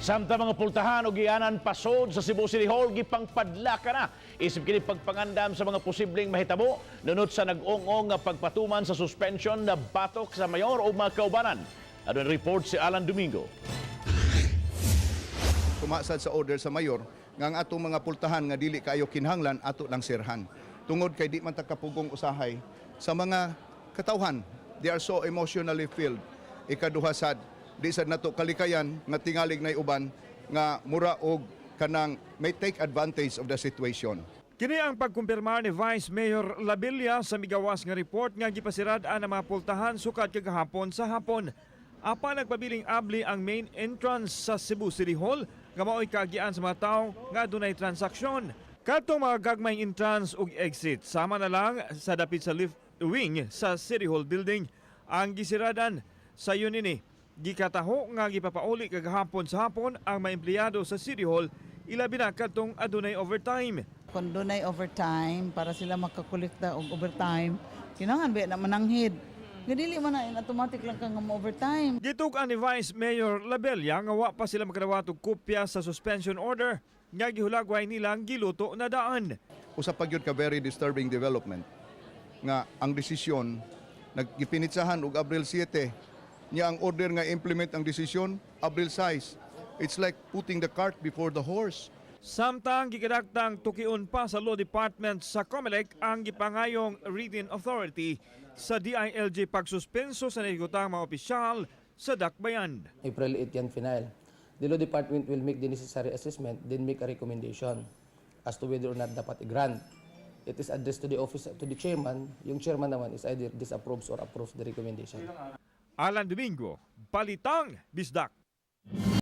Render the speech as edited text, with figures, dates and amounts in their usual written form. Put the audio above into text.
Samtang mga pultahan o gianan pasod sa Cebu City Hall gipangpadlaka na isip kini pagpangandam sa mga posibleng mahitabo nunot sa nag-ong-ong nga pagpatuman sa suspension na batok sa mayor o mga kaubanan. Adun report si Alan Domingo. Sumasad sa order sa mayor nga ang atong mga pultahan nga dili kayo kinhanglan ato lang sirhan. Tungod kay di man ta kapugong usahay sa mga katawhan, they are so emotionally filled. Ikaduha sad di sad nato kalikayan nga tingalig nay uban nga mura og kanang may take advantage of the situation. Kini ang pagkumpirma ni Vice Mayor Labilla sa migawas nga report nga gipasirad-an ang mga pultahan sukad kagahapon sa hapon. Apa nagpabiling abli ang main entrance sa Cebu City Hall nga mao'y kaagian sa mga tawo nga dunay transaksyon. Kadtong mga gagmayng entrance ug exit sama na lang sa dapit sa lift wing sa City Hall building ang gisiradan. Sa yun ini, gikataho nga gipapauli kagahapon sa hapon ang mga empleyado sa City Hall ilabi na kadtong adunay overtime. Kung dunay overtime para sila makakolekta og overtime, kinahanglan ba na mananghid. Dili man na automatic lang kang overtime. Gitug-an ni Vice Mayor Labella nga wa pa sila makadawat og kopya sa suspension order nga gihulagway nilang giluto na daan. Usa pa gyud ka very disturbing development nga ang desisyon nagipinitsahan og Abril 7 niya ang order nga implement ang desisyon Abril 6. It's like putting the cart before the horse. Samtang gikadaktang tukiun pa sa Law Department sa COMELEC ang gipangayong written authority sa DILG pagsuspenso sa nahigutang mga opisyal sa Dakbayan. April 8 yan final. The Law Department will make the necessary assessment, then make a recommendation as to whether or not dapat i-grant. It is addressed to the office, to the chairman. Yung chairman naman is either disapproves or approves the recommendation. Alan Domingo, Balitang Bisdak.